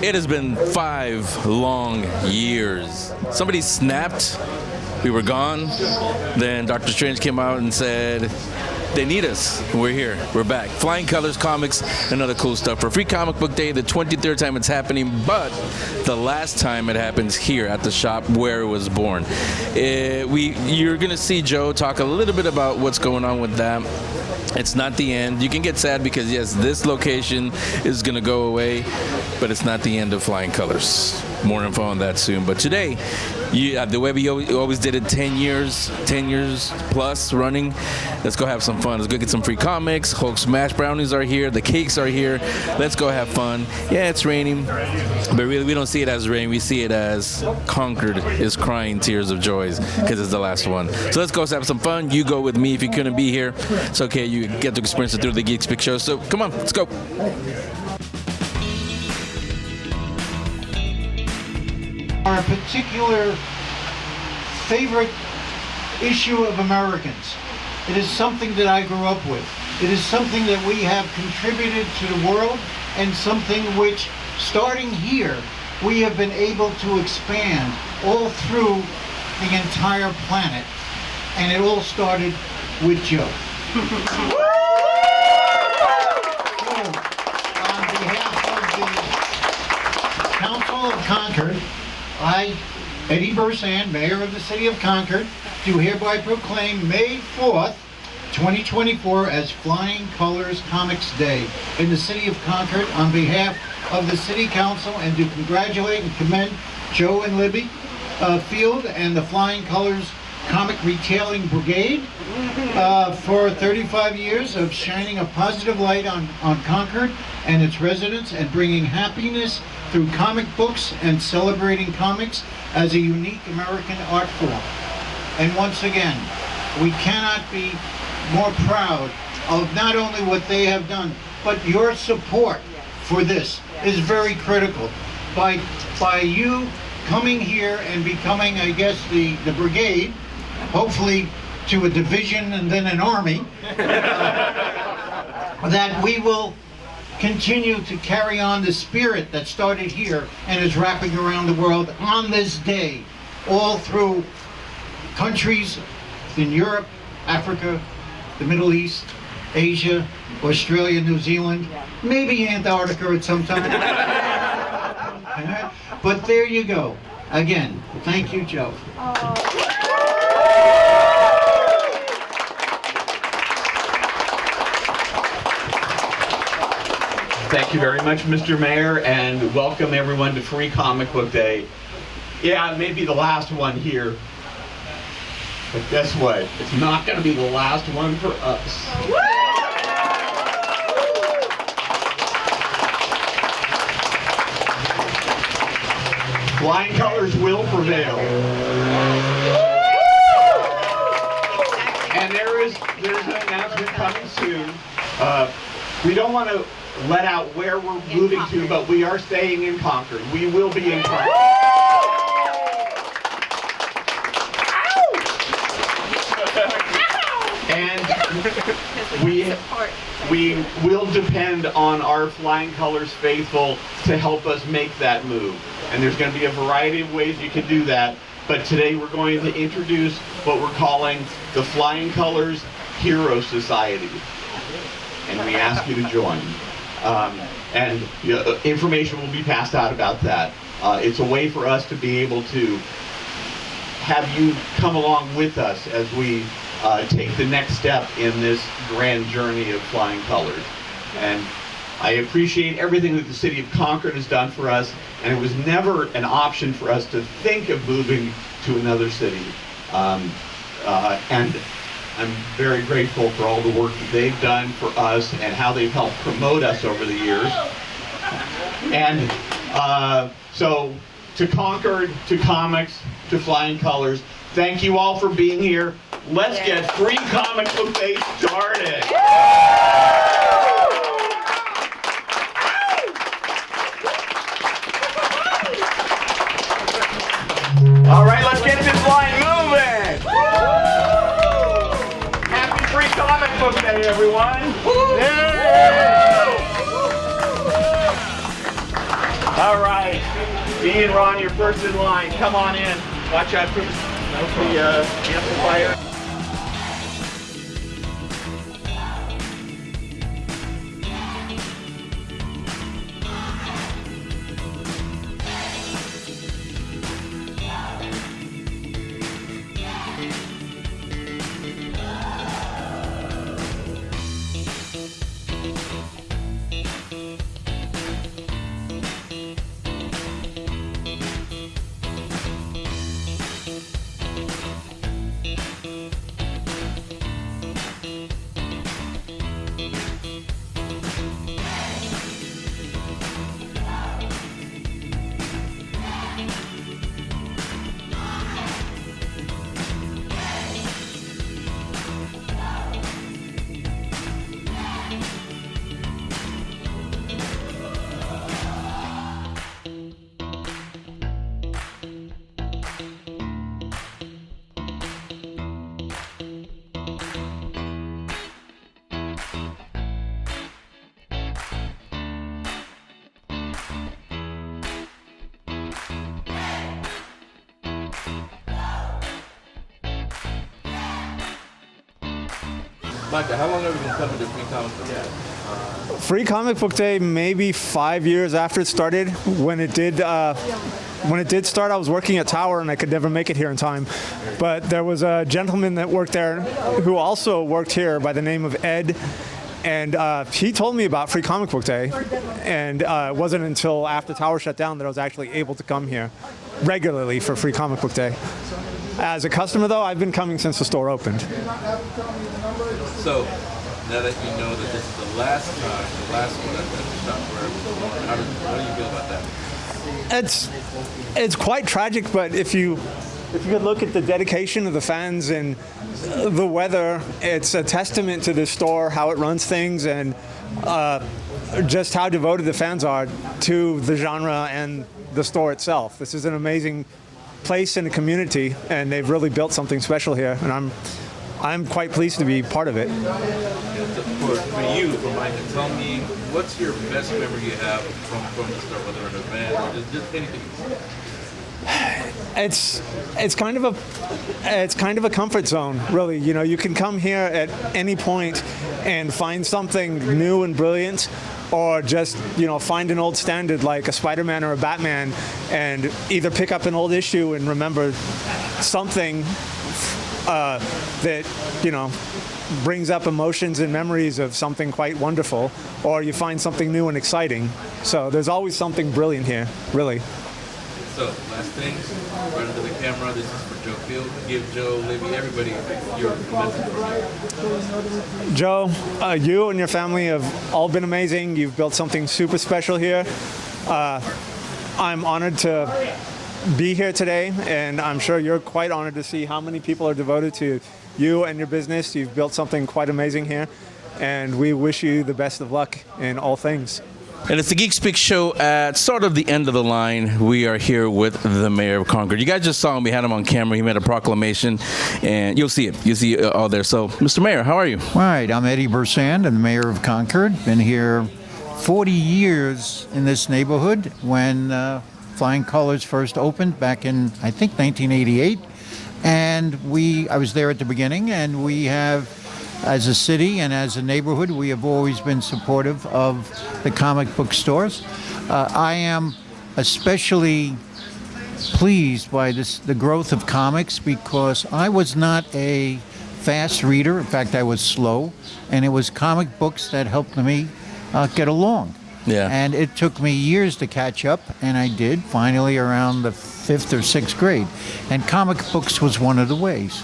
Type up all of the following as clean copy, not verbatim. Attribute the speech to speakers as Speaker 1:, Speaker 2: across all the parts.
Speaker 1: It has been 5 long years. Somebody snapped. We were gone. Then Doctor Strange came out and said, they need us. We're here. We're back. Flying Colors Comics and other cool stuff. For Free Comic Book Day, the 23rd time it's happening, but the last time it happens here at the shop where it was born. You're going to see Joe talk a little bit about what's going on with that. It's not the end. You can get sad because, yes, this location is going to go away, but it's not the end of Flying Colors. More info on that soon. But today, the way we always did it, 10 years plus running. Let's go have some fun. Let's go get some free comics. Hulk Smash Brownies are here. The cakes are here. Let's go have fun. Yeah, it's raining, but really we don't see it as rain. We see it as Concord is crying tears of joy because it's the last one. So let's go have some fun. You go with me if you couldn't be here. It's okay. You get to experience it through the Geek Speak Show. So come on, let's go.
Speaker 2: Our particular favorite issue of Americans. It is something that I grew up with. It is something that we have contributed to the world, and something which, starting here, we have been able to expand all through the entire planet. And it all started with Joe. So, on behalf of the Council of Concord, I, Eddie Bursan, Mayor of the City of Concord, do hereby proclaim May 4th, 2024 as Flying Colors Comics Day in the City of Concord on behalf of the City Council, and to congratulate and commend Joe and Libby Field and the Flying Colors Comic Retailing Brigade for 35 years of shining a positive light on Concord and its residents, and bringing happiness through comic books and celebrating comics as a unique American art form. And once again, we cannot be more proud of not only what they have done, but your support for this is very critical. By you coming here and becoming, I guess, the brigade, hopefully to a division and then an army, that we will continue to carry on the spirit that started here and is wrapping around the world on this day, all through countries in Europe, Africa, the Middle East, Asia, Australia, New Zealand, maybe Antarctica at some time. But there you go. Again, thank you, Joe.
Speaker 3: Thank you very much, Mr. Mayor, and welcome everyone to Free Comic Book Day. Yeah, it may be the last one here, but guess what? It's not going to be the last one for us. Flying Colors will prevail. And there's an announcement coming soon. We don't want to let out where we're moving to, but we are staying in Concord. We will be in Concord. And we will depend on our Flying Colors faithful to help us make that move. And there's going to be a variety of ways you can do that. But today we're going to introduce what we're calling the Flying Colors Hero Society. And we ask you to join. And information will be passed out about that. It's a way for us to be able to have you come along with us as we take the next step in this grand journey of Flying Colors. And I appreciate everything that the City of Concord has done for us, and it was never an option for us to think of moving to another city. And I'm very grateful for all the work that they've done for us and how they've helped promote us over the years. And so to Concord, to comics, to Flying Colors, thank you all for being here. Let's get Free Comic Book Day started. All right, let's get this line moving. Happy Free Comic Book Day, everyone. All right, Dee and Ron, you're first in line. Come on in. Watch out for the amplifier.
Speaker 1: Micah, how long have you been coming to Free Comic Book Day?
Speaker 4: Free Comic Book Day, maybe 5 years after it started. When it did start, I was working at Tower and I could never make it here in time. But there was a gentleman that worked there who also worked here by the name of Ed. And he told me about Free Comic Book Day. And it wasn't until after Tower shut down that I was actually able to come here regularly for Free Comic Book Day. As a customer, though, I've been coming since the store opened.
Speaker 1: So, now that you know that this is the last time, the last one at the shop where it was born, how do you feel about that?
Speaker 4: It's quite tragic, but if you could look at the dedication of the fans and the weather, it's a testament to this store, how it runs things, and just how devoted the fans are to the genre and the store itself. This is an amazing place in the community, and they've really built something special here, and I'm quite pleased to be part of it.
Speaker 1: For you, for Micah, tell me, what's your best memory you have from the store, whether an event or just anything?
Speaker 4: It's kind of a comfort zone, really. You know, you can come here at any point and find something new and brilliant, or just, you know, find an old standard like a Spider-Man or a Batman and either pick up an old issue and remember something that, you know, brings up emotions and memories of something quite wonderful, or you find something new and exciting. So there's always something brilliant here, really.
Speaker 1: So, last thing, right into the camera, this is for Joe Field. Give Joe, Libby, everybody your message.
Speaker 4: Joe, you and your family have all been amazing. You've built something super special here. I'm honored to be here today, and I'm sure you're quite honored to see how many people are devoted to you and your business. You've built something quite amazing here, and we wish you the best of luck in all things.
Speaker 1: And it's the Geek Speak Show at sort of the end of the line. We are here with the mayor of Concord. You guys just saw him. We had him on camera. He made a proclamation, and you'll see it. You'll see it all there. So, Mr. Mayor, how are you?
Speaker 2: All right, I'm Eddie Bursand, I'm the mayor of Concord. Been here 40 years in this neighborhood when Flying Colors first opened back in, I think, 1988. And I was there at the beginning, and we have, as a city and as a neighborhood, we have always been supportive of the comic book stores. I am especially pleased by the growth of comics, because I was not a fast reader. In fact, I was slow, and it was comic books that helped me get along.
Speaker 1: Yeah.
Speaker 2: And it took me years to catch up, and I did, finally around the 5th or 6th grade. And comic books was one of the ways.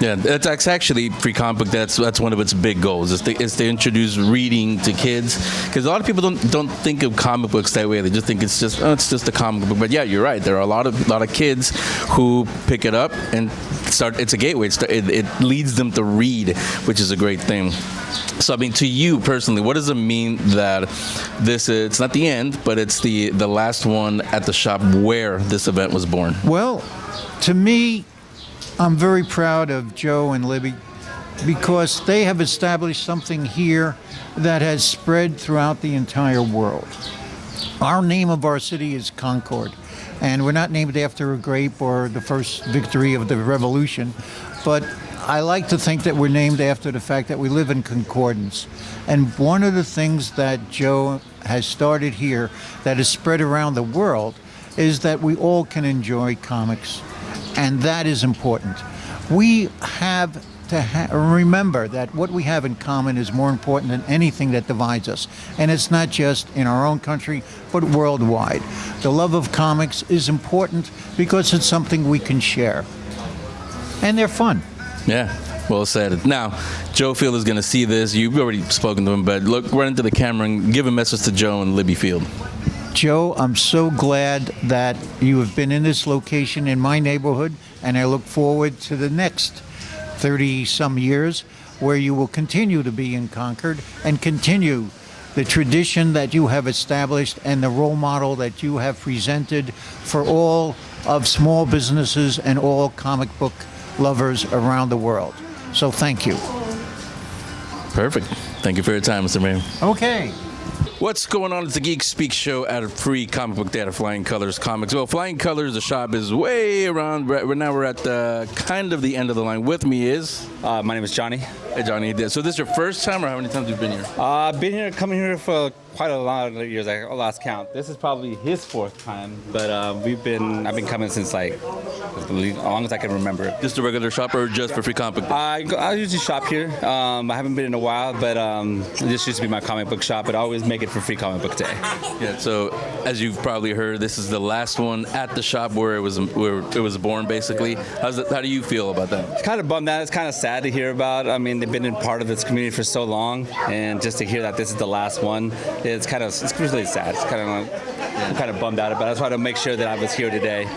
Speaker 1: Yeah, that's actually Free Comic Book. That's one of its big goals, is to introduce reading to kids, because a lot of people don't think of comic books that way. They just think it's just a comic book. But yeah, you're right. There are a lot of kids who pick it up and start. It's a gateway. It leads them to read, which is a great thing. So, I mean, to you personally, what does it mean that it's not the end, but it's the last one at the shop where this event was born?
Speaker 2: Well, to me, I'm very proud of Joe and Libby, because they have established something here that has spread throughout the entire world.
Speaker 5: Our name of our city is Concord, and we're not named after a grape or the first victory of the revolution, but I like to think that we're named after the fact that we live in concordance. And one of the things that Joe has started here that is spread around the world is that we all can enjoy comics, and that is important. We have to remember that what we have in common is more important than anything that divides us. And it's not just in our own country, but worldwide. The love of comics is important because it's something we can share. And they're fun.
Speaker 1: Yeah, well said. Now, Joe Field is going to see this. You've already spoken to him, but look right into the camera and give a message to Joe and Libby Field.
Speaker 5: Joe, I'm so glad that you have been in this location in my neighborhood, and I look forward to the next 30-some years where you will continue to be in Concord and continue the tradition that you have established and the role model that you have presented for all of small businesses and all comic book lovers around the world. So thank you.
Speaker 1: Perfect. Thank you for your time, Mr. Mayor.
Speaker 5: Okay.
Speaker 1: What's going on? It's the Geek Speak Show at a free comic book day at Flying Colors Comics. Well, Flying Colors, the shop is way around. Now we're at kind of the end of the line. With me is...
Speaker 6: My name is Johnny.
Speaker 1: Hey, Johnny. So this is your first time, or how many times have you been here?
Speaker 6: I've been here, coming here for quite a lot of years. I lost count. This is probably his fourth time, but I've been coming since like as long as I can remember.
Speaker 1: Just a regular shop, or just for free comic book?
Speaker 6: I usually shop here. I haven't been in a while, but this used to be my comic book shop. But I always make it for free comic book day.
Speaker 1: Yeah. So as you've probably heard, this is the last one at the shop where it was born, basically. How do you feel about that?
Speaker 6: It's kind of bummed out. It's kind of sad to hear about. I mean, they've been in part of this community for so long, and just to hear that this is the last one, it's really sad. It's I'm kind of bummed out about it. I just wanted to make sure that I was here today,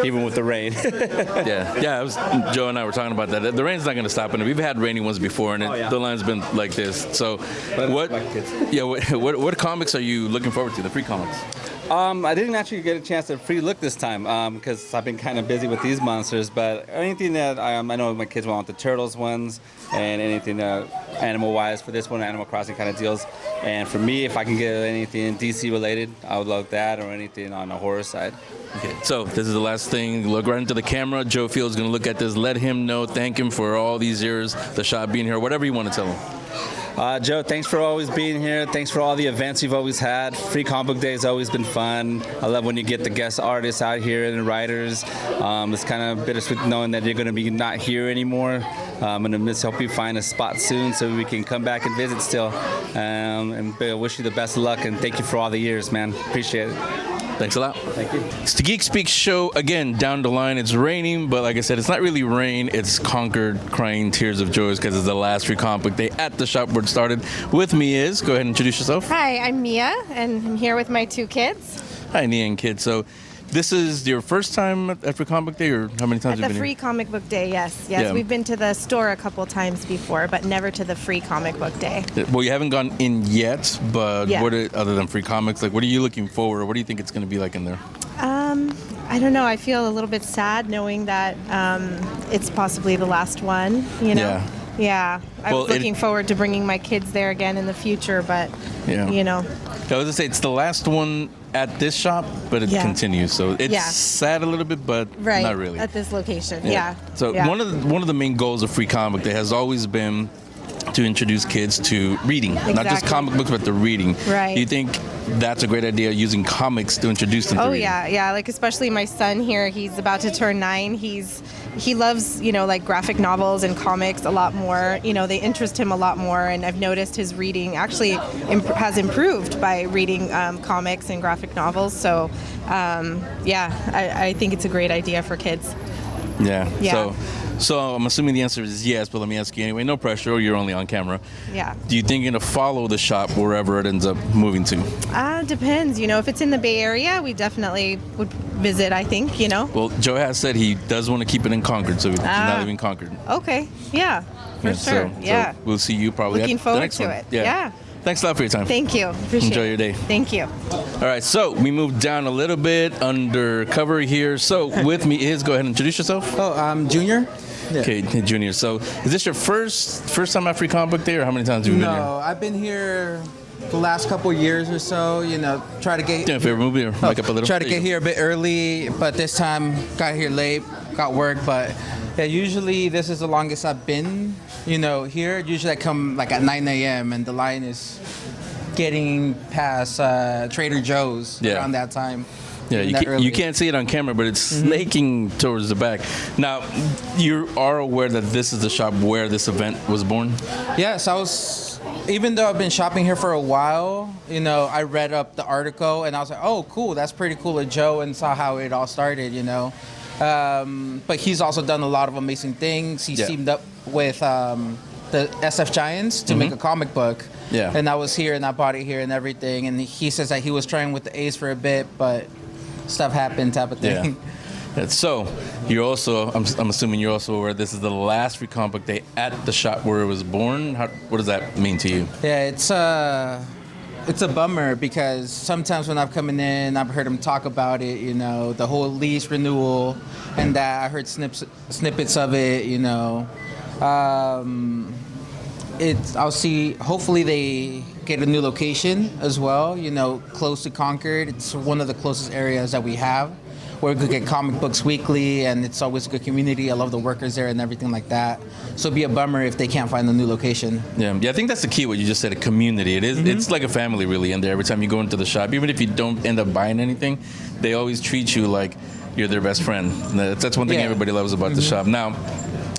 Speaker 6: even with the rain.
Speaker 1: Yeah. Joe and I were talking about that. The rain's not going to stop, and we've had rainy ones before, and the line's been like this. So, what comics are you looking forward to? The free comics.
Speaker 6: I didn't actually get a chance to free look this time because I've been kind of busy with these monsters. But anything that I know my kids want the Turtles ones and anything animal-wise for this one, Animal Crossing kind of deals. And for me, if I can get anything DC related, I would love that, or anything on the horror side.
Speaker 1: Okay, so this is the last thing. Look right into the camera. Joe Field's going to look at this. Let him know. Thank him for all these years, the shop being here, whatever you want to tell him.
Speaker 6: Joe, thanks for always being here. Thanks for all the events you've always had. Free Comic Book Day has always been fun. I love when you get the guest artists out here and the writers. It's kind of bittersweet knowing that you're going to be not here anymore. I'm going to hope you find a spot soon so we can come back and visit still. And wish you the best of luck, and thank you for all the years, man. Appreciate it.
Speaker 1: Thanks a lot.
Speaker 6: Thank you.
Speaker 1: It's the Geek Speak Show. Again, down the line, it's raining, but like I said, it's not really rain. It's Concord crying tears of joy because it's the last free comic book day at the shop where it started. With me is, go ahead and introduce yourself.
Speaker 7: Hi, I'm Mia, and I'm here with my two kids.
Speaker 1: Hi, Nia and kid. So this is your first time at Free Comic Book Day, or how many times have you
Speaker 7: At
Speaker 1: been
Speaker 7: the
Speaker 1: here?
Speaker 7: Free Comic Book Day, yes.
Speaker 1: Yeah.
Speaker 7: We've been to the store a couple times before, but never to the Free Comic Book Day.
Speaker 1: Well, you haven't gone in yet, but
Speaker 7: Yeah.
Speaker 1: other than free comics, like what are you looking forward, or what do you think it's going to be like in there?
Speaker 7: I don't know. I feel a little bit sad knowing that it's possibly the last one, you know? Yeah. I was looking forward to bringing my kids there again in the future, but, you know.
Speaker 1: I was going to say, it's the last one at this shop, but it continues. So it's sad a little bit, but not really.
Speaker 7: At this location,
Speaker 1: So one of the main goals of Free Comic Day has always been to introduce kids to reading, not just comic books, but the reading.
Speaker 7: Right.
Speaker 1: Do you think that's a great idea, using comics to introduce them to reading?
Speaker 7: Yeah. Like especially my son here, he's about to turn 9. He loves, like graphic novels and comics a lot more. They interest him a lot more, and I've noticed his reading actually has improved by reading comics and graphic novels. So, I think it's a great idea for kids.
Speaker 1: Yeah. So I'm assuming the answer is yes, but let me ask you anyway. No pressure, or you're only on camera.
Speaker 7: Yeah.
Speaker 1: Do you think you're going to follow the shop wherever it ends up moving to?
Speaker 7: Depends. If it's in the Bay Area, we definitely would visit, I think, Well,
Speaker 1: Joe has said he does want to keep it in Concord, so he's not leaving Concord.
Speaker 7: Okay. Yeah, for sure.
Speaker 1: So we'll see you probably
Speaker 7: Looking
Speaker 1: at
Speaker 7: forward
Speaker 1: the next
Speaker 7: to
Speaker 1: one.
Speaker 7: it. Yeah.
Speaker 1: Thanks a lot for your time.
Speaker 7: Thank you. Appreciate
Speaker 1: Enjoy
Speaker 7: it.
Speaker 1: your day.
Speaker 7: Thank you.
Speaker 1: All right, so we moved down a little bit undercover here. So with me is, go ahead and introduce yourself.
Speaker 8: Oh, I'm Junior. Yeah.
Speaker 1: Okay, Junior. So is this your first time at Free Comic Book Day, or how many times have you been here?
Speaker 8: No, I've been here the last couple years or so, try to get
Speaker 1: Yeah, favorite movie or mic up a little.
Speaker 8: try to
Speaker 1: There you
Speaker 8: get
Speaker 1: go.
Speaker 8: here a bit early, but this time got here late, got work. But yeah, usually this is the longest I've been, here. Usually I come like at 9 a.m. and the line is getting past Trader Joe's
Speaker 1: Yeah.
Speaker 8: around that time.
Speaker 1: Yeah,
Speaker 8: Getting that early.
Speaker 1: you can't see it on camera, but it's snaking towards the back. Now, you are aware that this is the shop where this event was born?
Speaker 8: Yes, even though I've been shopping here for a while, I read up the article and I was like, oh, cool, that's pretty cool of Joe, and saw how it all started, But he's also done a lot of amazing things. He teamed up with the SF Giants to make a comic book.
Speaker 1: Yeah.
Speaker 8: And I was here and I bought it here and everything. And he says that he was trying with the A's for a bit, but stuff happened type of thing.
Speaker 1: Yeah. So, you're also, I'm assuming you're also aware this is the last free comic book day at the shop where it was born. What does that mean to you?
Speaker 8: Yeah, it's a bummer because sometimes when I've come in, I've heard him talk about it, the whole lease renewal, and that I heard snippets of it, I'll see, hopefully they get a new location as well, close to Concord. It's one of the closest areas that we have where we could get comic books weekly, and it's always a good community. I love the workers there and everything like that. So it'd be a bummer if they can't find a new location.
Speaker 1: Yeah, I think that's the key, what you just said, a community. It is, it's like a family really in there. Every time you go into the shop, even if you don't end up buying anything, they always treat you like you're their best friend. That's one thing everybody loves about the shop. Now,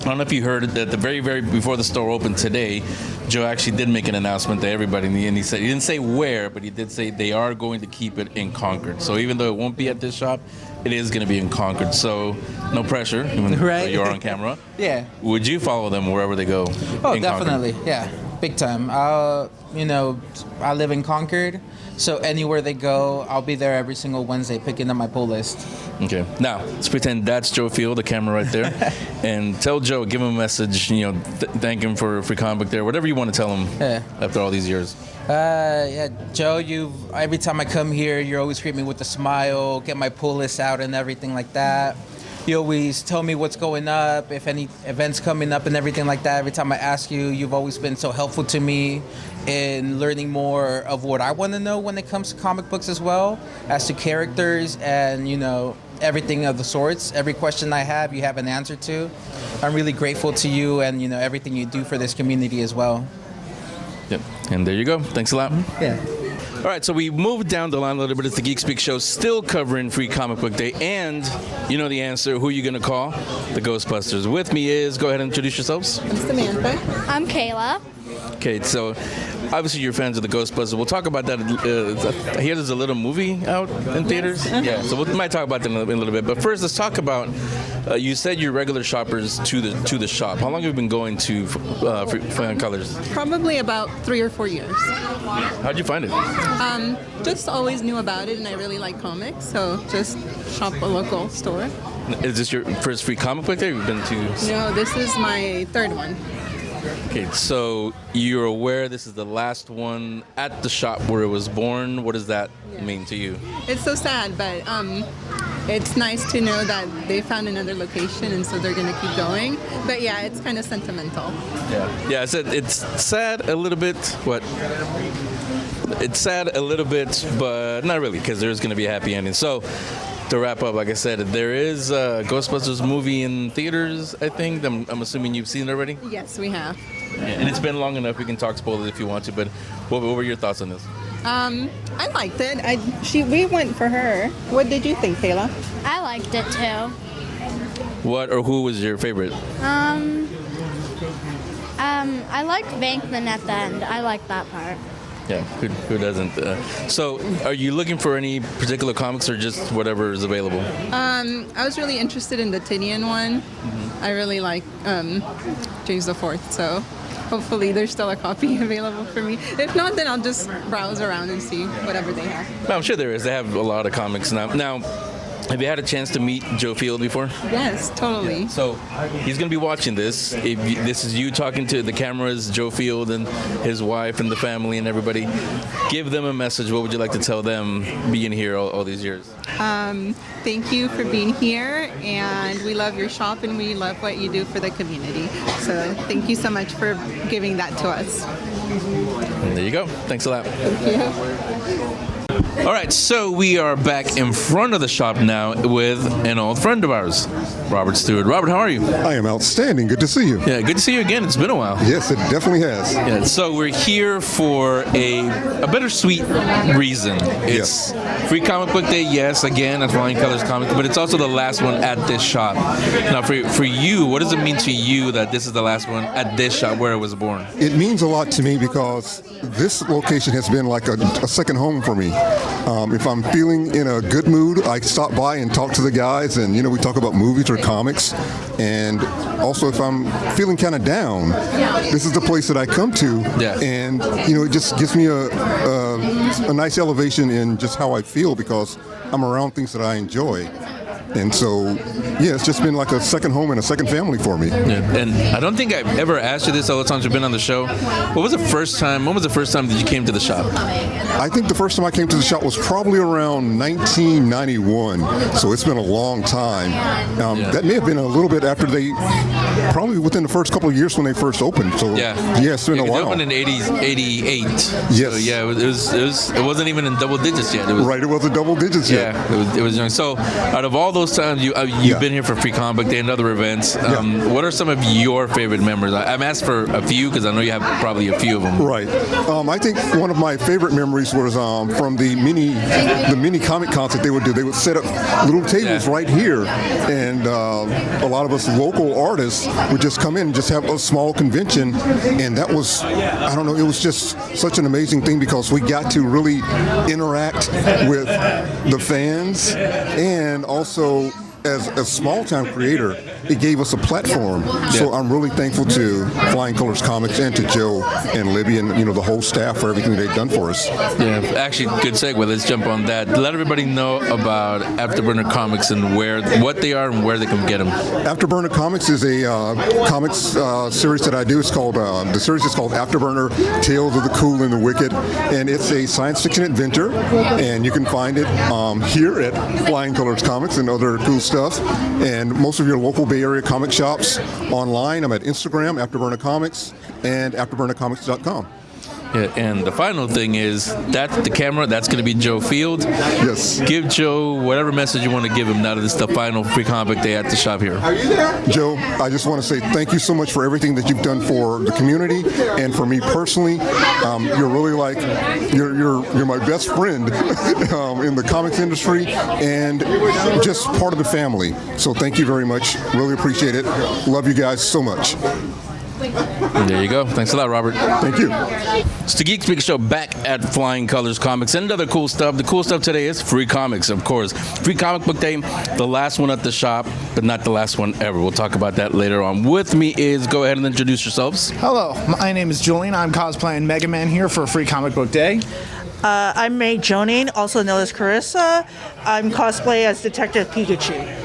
Speaker 1: I don't know if you heard that the very before the store opened today, Joe actually did make an announcement to everybody, and he said, he didn't say where, but he did say they are going to keep it in Concord. So even though it won't be at this shop, it is going to be in Concord. So no pressure, even though you're on camera.
Speaker 8: Yeah.
Speaker 1: Would you follow them wherever they go?
Speaker 8: Oh,
Speaker 1: in
Speaker 8: definitely.
Speaker 1: Concord?
Speaker 8: Yeah, big time. I live in Concord, so anywhere they go, I'll be there every single Wednesday picking up my pull list.
Speaker 1: Okay. Now, let's pretend that's Joe Field, the camera right there. And tell Joe, give him a message, thank him for a free comic book there, whatever you want to tell him after all these years.
Speaker 8: Joe, every time I come here, you always greet me with a smile, get my pull list out and everything like that. You always tell me what's going up, if any events coming up and everything like that. Every time I ask you, you've always been so helpful to me in learning more of what I want to know when it comes to comic books as well, as to characters and, everything of the sorts. Every question I have, you have an answer to. I'm really grateful to you and, everything you do for this community as well.
Speaker 1: Yep. And there you go. Thanks a lot.
Speaker 8: Yeah.
Speaker 1: All right, so we moved down the line a little bit. It's the Geek Speak Show, still covering Free Comic Book Day. And you know the answer. Who are you going to call? The Ghostbusters. With me is, go ahead and introduce yourselves.
Speaker 9: I'm Samantha.
Speaker 10: I'm Kayla.
Speaker 1: Okay, so obviously you're fans of the Ghostbusters. We'll talk about that. I hear there's a little movie out in theaters. Yeah, so we might talk about that in a little bit. But first, let's talk about. You said you're regular shoppers to the shop. How long have you been going to Flying Colors?
Speaker 9: Probably about 3 or 4 years.
Speaker 1: How'd you find it?
Speaker 9: Just always knew about it, and I really like comics, so just shop a local store.
Speaker 1: Is this your first free comic book day? You've been to?
Speaker 9: No, this is my third one.
Speaker 1: Okay, so you're aware this is the last one at the shop where it was born. What does that mean to you?
Speaker 9: It's so sad, but it's nice to know that they found another location, and so they're going to keep going. But yeah, it's kind of sentimental.
Speaker 1: Yeah, it's sad a little bit. What? It's sad a little bit, but not really, because there's going to be a happy ending. So, to wrap up, like I said, there is a Ghostbusters movie in theaters, I think. I'm assuming you've seen it already?
Speaker 9: Yes, we have.
Speaker 1: Yeah, and it's been long enough. We can talk spoilers if you want to, but what were your thoughts on this?
Speaker 9: I liked it. We went for her. What did you think, Kayla?
Speaker 10: I liked it too.
Speaker 1: What or who was your favorite?
Speaker 10: I liked Bankman at the end. I liked that part.
Speaker 1: Yeah, who doesn't? So, are you looking for any particular comics or just whatever is available?
Speaker 9: I was really interested in the Tinian one. I really like James the Fourth, so hopefully there's still a copy available for me. If not, then I'll just browse around and see whatever they have.
Speaker 1: No, I'm sure there is. They have a lot of comics now. Now, have you had a chance to meet Joe Field before?
Speaker 9: Yes, totally.
Speaker 1: Yeah. So he's going to be watching this. If this is you talking to the cameras, Joe Field and his wife and the family and everybody. Give them a message. What would you like to tell them being here all these years?
Speaker 9: Thank you for being here, and we love your shop and we love what you do for the community. So thank you so much for giving that to us.
Speaker 1: And there you go. Thanks a lot. All right, so we are back in front of the shop now with an old friend of ours, Robert Stewart. Robert, how are you?
Speaker 11: I am outstanding. Good to see you.
Speaker 1: Yeah, good to see you again. It's been a while.
Speaker 11: Yes, it definitely has.
Speaker 1: Yeah, so we're here for a bittersweet reason. It's Free Comic Book Day, yes, again, at Flying Colors Comics, but it's also the last one at this shop. Now, for you, what does it mean to you that this is the last one at this shop where it was born?
Speaker 11: It means a lot to me because this location has been like a second home for me. If I'm feeling in a good mood, I stop by and talk to the guys, and we talk about movies or comics. And also, if I'm feeling kind of down, this is the place that I come to.
Speaker 1: Yeah.
Speaker 11: And it just gives me a nice elevation in just how I feel because I'm around things that I enjoy. And so, it's just been like a second home and a second family for me.
Speaker 1: Yeah. And I don't think I've ever asked you this all the times you've been on the show. When was the first time that you came to the shop?
Speaker 11: I think the first time I came to the shop was probably around 1991. So it's been a long time. That may have been a little bit after probably within the first couple of years when they first opened. So it's been a while.
Speaker 1: It opened in 88.
Speaker 11: Yes.
Speaker 1: So it wasn't even in double digits yet.
Speaker 11: It wasn't double digits yet.
Speaker 1: Yeah, it was young. So out of all those times you've been here for Free Comic Book Day and other events, what are some of your favorite memories? I'm asked for a few because I know you have probably a few of them.
Speaker 11: Right. I think one of my favorite memories was from the mini comic concert they would do. They would set up little tables right here, and a lot of us local artists would just come in and just have a small convention, and that was, I don't know, it was just such an amazing thing because we got to really interact with the fans, and also as a small-time creator, it gave us a platform. So I'm really thankful to Flying Colors Comics and to Joe and Libby and the whole staff for everything they've done for us.
Speaker 1: Yeah, actually, good segue. Let's jump on that. Let everybody know about Afterburner Comics and what they are and where they can get them.
Speaker 11: Afterburner Comics is a comics series that I do. It's called the series is called Afterburner: Tales of the Cool and the Wicked, and it's a science fiction adventure. And you can find it here at Flying Colors Comics and other cool stuff, and most of your local Bay Area comic shops. Online, I'm at Instagram, Afterburner Comics, and afterburnercomics.com.
Speaker 1: Yeah, and the final thing is that's the camera. That's going to be Joe Field.
Speaker 11: Yes.
Speaker 1: Give Joe whatever message you want to give him now that it's the final Free Comic Book Day at the shop here.
Speaker 11: Are you there? Joe, I just want to say thank you so much for everything that you've done for the community and for me personally. You're really like you're my best friend in the comics industry and just part of the family. So thank you very much. Really appreciate it. Love you guys so much.
Speaker 1: And there you go. Thanks a lot, Robert.
Speaker 11: Thank you.
Speaker 1: It's the Geek Speak Show back at Flying Colors Comics and other cool stuff. The cool stuff today is free comics, of course. Free Comic Book Day, the last one at the shop, but not the last one ever. We'll talk about that later on. With me is, go ahead and introduce yourselves.
Speaker 12: Hello, my name is Julian. I'm cosplaying Mega Man here for Free Comic Book Day.
Speaker 13: I'm May Jonin, also known as Carissa. I'm cosplay as Detective Pikachu.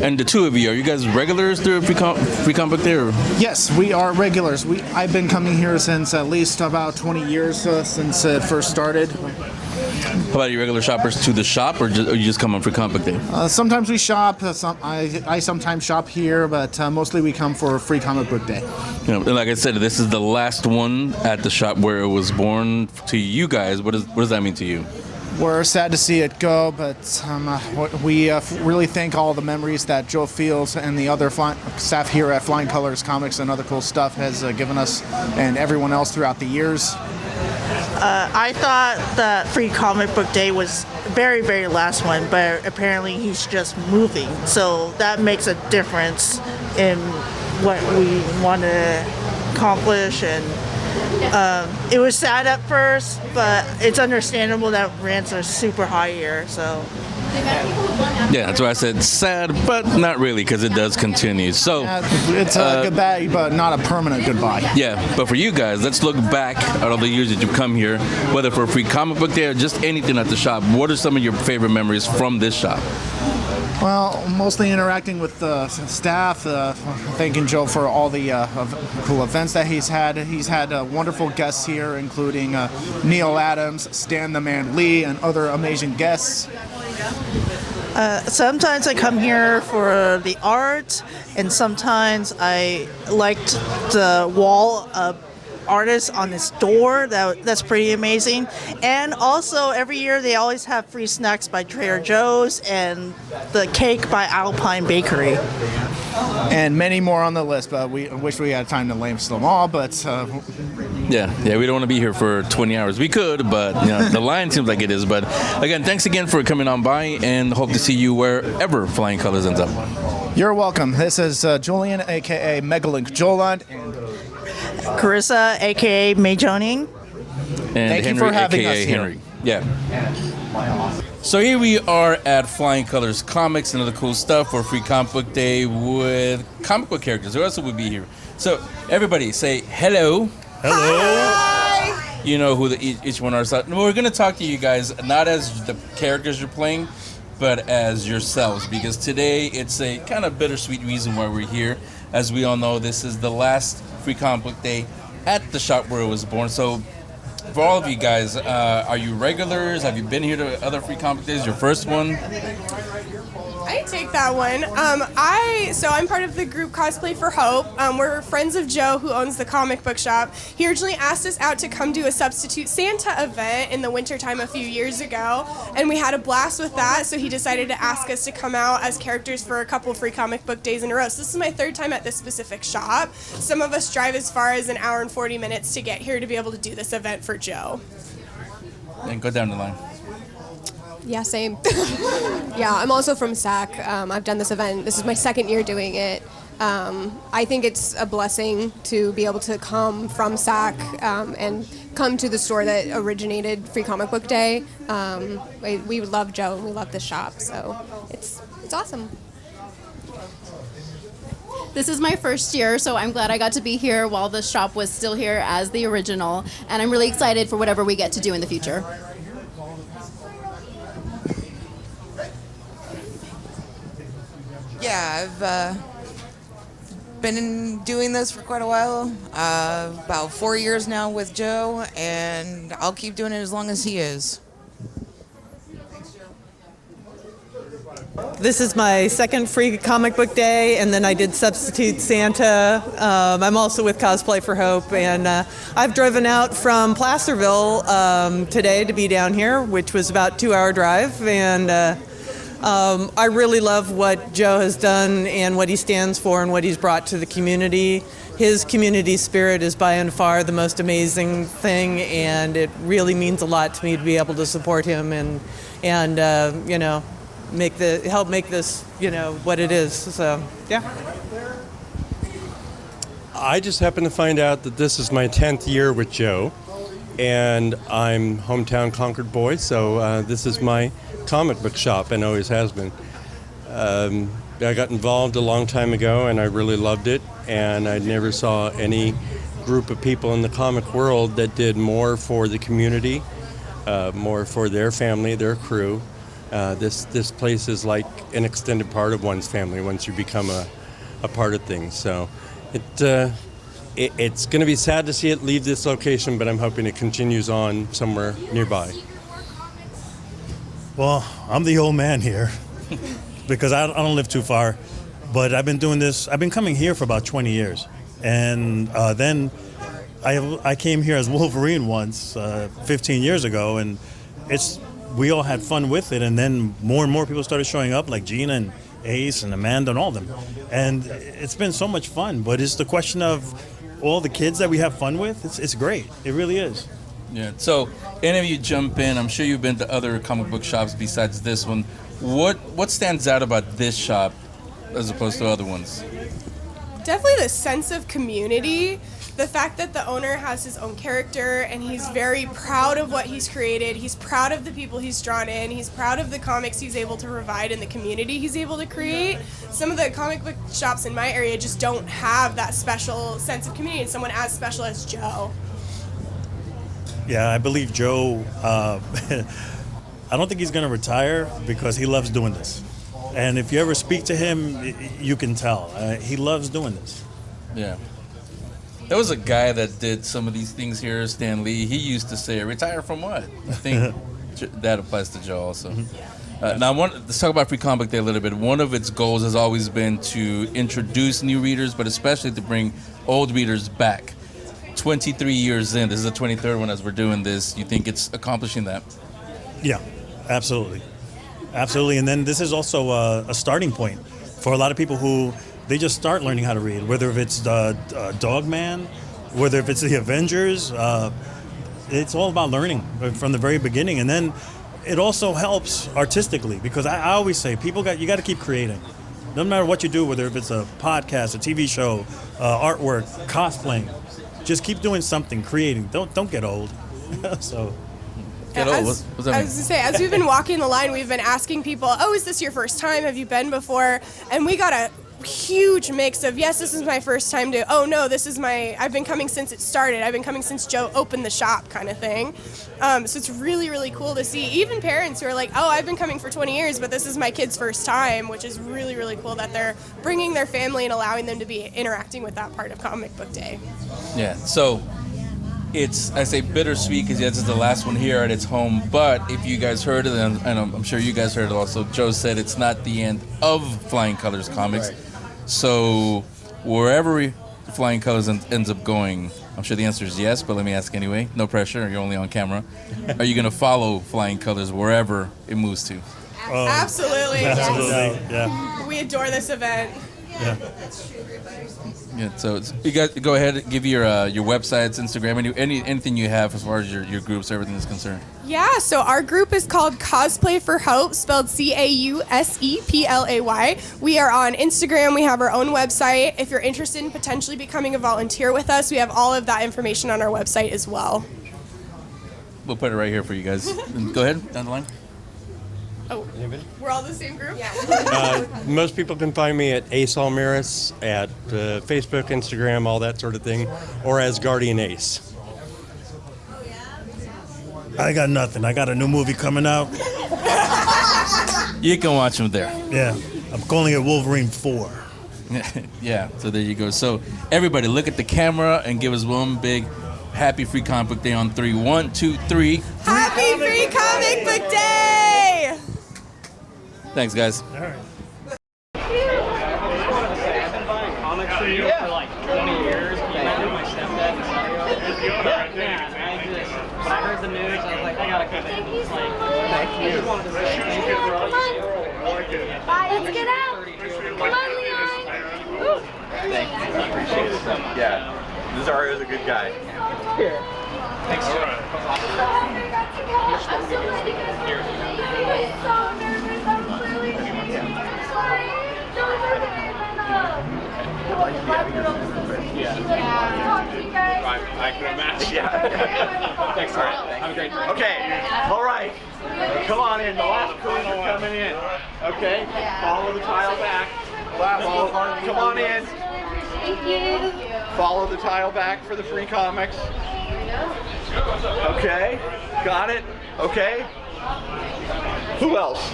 Speaker 1: And the two of you, are you guys regulars through Free Comic Book Day? Or?
Speaker 12: Yes, we are regulars. I've been coming here since at least about 20 years since it first started.
Speaker 1: How about you regular shoppers to the shop, or you just come on Free Comic Book Day?
Speaker 12: Sometimes we shop. I sometimes shop here, but mostly we come for Free Comic Book Day.
Speaker 1: And like I said, this is the last one at the shop where it was born. To you guys, what does that mean to you?
Speaker 12: We're sad to see it go, but we really thank all the memories that Joe Fields and the other staff here at Flying Colors Comics and other cool stuff has given us and everyone else throughout the years.
Speaker 13: I thought that Free Comic Book Day was very, very last one, but apparently he's just moving. So that makes a difference in what we want to accomplish. And it was sad at first, but it's understandable that rents are super high here. So.
Speaker 1: Yeah, that's why I said sad, but not really, because it does continue. So
Speaker 12: it's a goodbye, but not a permanent goodbye.
Speaker 1: Yeah, but for you guys, let's look back at all the years that you've come here, whether for Free Comic Book Day or just anything at the shop. What are some of your favorite memories from this shop?
Speaker 12: Well, mostly interacting with the staff, thanking Joe for all the cool events that he's had. He's had wonderful guests here, including Neil Adams, Stan the Man Lee, and other amazing guests.
Speaker 13: Sometimes I come here for the art, and sometimes I liked the wall artists on this door. That's pretty amazing. And also, every year they always have free snacks by Trader Joe's and the cake by Alpine Bakery.
Speaker 12: And many more on the list, but we wish we had time to list them all. But
Speaker 1: Yeah, we don't want to be here for 20 hours. We could, but the line seems like it is. But again, thanks again for coming on by, and hope to see you wherever Flying Colors ends up.
Speaker 12: You're welcome. This is Julian, a.k.a. Megalink Joland, and
Speaker 13: Carissa, a.k.a. May Joning.
Speaker 1: And
Speaker 12: thank
Speaker 1: Henry,
Speaker 12: you for having
Speaker 1: AKA
Speaker 12: us here.
Speaker 1: Henry. Yeah. So here we are at Flying Colors Comics and other cool stuff for Free Comic Book Day with comic book characters. Who else would be here? So everybody say hello.
Speaker 14: Hello.
Speaker 13: Hi.
Speaker 1: You know who each one are. So we're going to talk to you guys not as the characters you're playing, but as yourselves, because today it's a kind of bittersweet reason why we're here. As we all know, this is the last Free Comic Book Day at the shop where it was born. So for all of you guys, are you regulars? Have you been here to other Free Comic Days? Your first one?
Speaker 15: I take that one. I'm part of the group Cosplay for Hope. We're friends of Joe, who owns the comic book shop. He originally asked us out to come do a substitute Santa event in the wintertime a few years ago, and we had a blast with that, so he decided to ask us to come out as characters for a couple Free Comic Book Days in a row. So this is my third time at this specific shop. Some of us drive as far as an hour and 40 minutes to get here to be able to do this event for Joe.
Speaker 1: And go down the line.
Speaker 16: Yeah, same. Yeah, I'm also from SAC. I've done this event. This is my second year doing it. I think it's a blessing to be able to come from SAC and come to the store that originated Free Comic Book Day. We love Joe and we love the shop, so it's awesome.
Speaker 17: This is my first year, so I'm glad I got to be here while the shop was still here as the original, and I'm really excited for whatever we get to do in the future.
Speaker 18: Yeah, I've been doing this for quite a while, about 4 years now with Joe, and I'll keep doing it as long as he is.
Speaker 19: This is my second Free Comic Book Day, and then I did Substitute Santa. I'm also with Cosplay for Hope, and I've driven out from Placerville today to be down here, which was about a 2-hour drive, and I really love what Joe has done and what he stands for and what he's brought to the community. His community spirit is by and far the most amazing thing, and it really means a lot to me to be able to support him and help make this what it is. So yeah.
Speaker 14: I just happened to find out that this is my 10th year with Joe, and I'm hometown Concord boy, so this is my comic book shop and always has been. I got involved a long time ago and I really loved it, and I never saw any group of people in the comic world that did more for the community, more for their family, their crew. This place is like an extended part of one's family once you become a part of things. So it's going to be sad to see it leave this location, but I'm hoping it continues on somewhere nearby.
Speaker 20: Well, I'm the old man here because I don't live too far, but I've been coming here for about 20 years. And then I came here as Wolverine once 15 years ago, and we all had fun with it, and then more and more people started showing up, like Gina and Ace and Amanda and all of them. And it's been so much fun, but it's the question of all the kids that we have fun with. It's great. It really is.
Speaker 1: Yeah. So, any of you jump in. I'm sure you've been to other comic book shops besides this one. What stands out about this shop as opposed to other ones?
Speaker 15: Definitely the sense of community. The fact that the owner has his own character and he's very proud of what he's created. He's proud of the people he's drawn in. He's proud of the comics he's able to provide and the community he's able to create. Some of the comic book shops in my area just don't have that special sense of community and someone as special as Joe.
Speaker 20: Yeah, I believe Joe, I don't think he's going to retire because he loves doing this. And if you ever speak to him, you can tell. He loves doing this.
Speaker 1: Yeah. There was a guy that did some of these things here, Stan Lee. He used to say, retire from what? I think that applies to Joe also. Now, let's talk about Free Comic Book Day a little bit. One of its goals has always been to introduce new readers, but especially to bring old readers back. 23 years in, this is the 23rd one as we're doing this. You think it's accomplishing that?
Speaker 20: Yeah, absolutely. Absolutely. And then this is also a starting point for a lot of people who they just start learning how to read, whether if it's Dog Man, whether if it's the Avengers. It's all about learning from the very beginning. And then it also helps artistically, because I always say you got to keep creating. No matter what you do, whether if it's a podcast, a TV show, artwork, cosplaying, just keep doing something, creating. Don't get old. So.
Speaker 1: Get old. What's that mean?
Speaker 15: I was going to say, as we've been walking the line, we've been asking people, oh, is this your first time? Have you been before? And we got a huge mix of, yes, this is my first time, to, oh, no, I've been coming since it started. I've been coming since Joe opened the shop, kind of thing. So it's really, really cool to see. Even parents who are like, oh, I've been coming for 20 years, but this is my kid's first time, which is really, really cool that they're bringing their family and allowing them to be interacting with that part of Comic Book Day.
Speaker 1: Yeah, so I say bittersweet because this is the last one here at its home, but if you guys heard it, and I'm sure you guys heard it also, Joe said it's not the end of Flying Colors Comics. So wherever Flying Colors ends up going, I'm sure the answer is yes, but let me ask anyway. No pressure, you're only on camera. Are you going to follow Flying Colors wherever it moves to?
Speaker 15: Absolutely.
Speaker 20: Yeah.
Speaker 15: We adore this event.
Speaker 20: Yeah.
Speaker 1: Yeah, so you guys go ahead, give your websites, Instagram, anything you have as far as your groups, everything is concerned.
Speaker 15: Yeah, so our group is called Cosplay for Hope, spelled CAUSEPLAY. We are on Instagram. We have our own website. If you're interested in potentially becoming a volunteer with us, we have all of that information on our website as well.
Speaker 1: We'll put it right here for you guys. Go ahead, down the line.
Speaker 15: Oh, we're all the same group? Yeah.
Speaker 14: Most people can find me at Ace Almiras at Facebook, Instagram, all that sort of thing, or as Guardian Ace.
Speaker 20: I got nothing. I got a new movie coming out.
Speaker 1: You can watch them there.
Speaker 20: Yeah. I'm calling it Wolverine 4.
Speaker 1: Yeah, so there you go. So everybody look at the camera and give us one big happy Free Comic Book Day on 3. 1, 2, 3.
Speaker 15: Happy Free Comic Book Day!
Speaker 1: Thanks, guys.
Speaker 20: All right.
Speaker 21: I've been buying comics from you for like 20 years. You met my stepdad in Sario. When I heard the news, I was like, I gotta come in. It's like, I just wanted to say thank you for all your support.
Speaker 10: Let's get out. Come on, Leon.
Speaker 3: Thank you. I appreciate it so much. Yeah. Zario's a good guy.
Speaker 21: Here. Thanks, Joe.
Speaker 10: I'm so ready to go. I'm so nervous. I'm clearly
Speaker 3: I can imagine. Yeah. Thanks, all right. Have a great day. Okay. All right. Come on in. The last crew's are coming in. Okay. Follow the tile back. Come on in.
Speaker 10: Thank you.
Speaker 3: Follow the tile back for the free comics. Okay. Got it. Okay. Who else?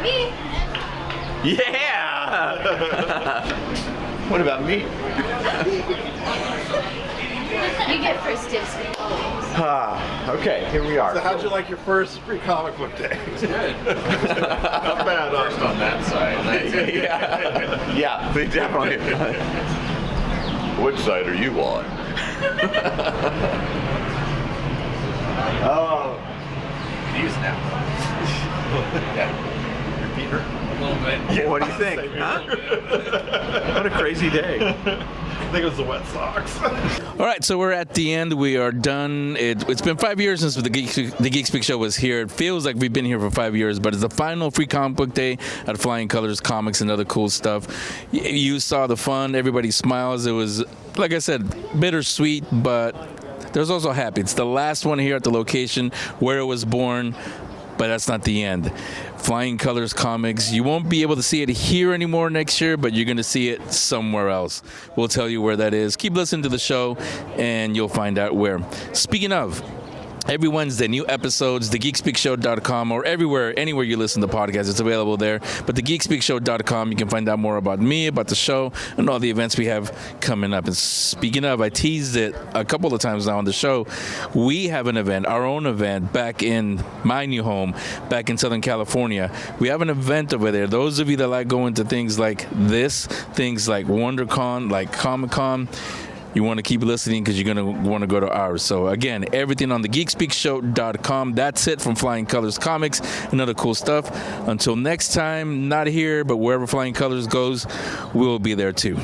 Speaker 10: Me.
Speaker 3: Yeah! What about me?
Speaker 10: You get first dibs.
Speaker 3: Okay, here we are.
Speaker 11: So how'd you like your first Free Comic Book Day?
Speaker 3: It's good. Not bad. First on that side. Yeah, they definitely. Which side are you on? Oh. Confused now. Yeah. Repeater. A little bit. Yeah, what do you think? Huh? What a crazy day.
Speaker 11: I think it was the wet socks.
Speaker 1: All right, so we're at the end. We are done. It's been 5 years since the Geek Speak Show was here. It feels like we've been here for 5 years, but it's the final Free Comic Book Day at Flying Colors Comics and other cool stuff. You saw the fun. Everybody smiles. It was, like I said, bittersweet, but there's also happy. It's the last one here at the location where it was born, but that's not the end. Flying Colors Comics, you won't be able to see it here anymore next year, but you're going to see it somewhere else. We'll tell you where that is. Keep listening to the show, and you'll find out where. Speaking of, every Wednesday, new episodes, thegeekspeakshow.com, or anywhere you listen to podcasts, it's available there. But thegeekspeakshow.com, you can find out more about me, about the show, and all the events we have coming up. And speaking of, I teased it a couple of times now on the show. We have an event, our own event, back in my new home, back in Southern California. We have an event over there. Those of you that like going to things like this, things like WonderCon, like Comic-Con, you want to keep listening because you're going to want to go to ours. So again, everything on the geekspeakshow.com. That's it from Flying Colors Comics and other cool stuff. Until next time, not here, but wherever Flying Colors goes, we'll be there too.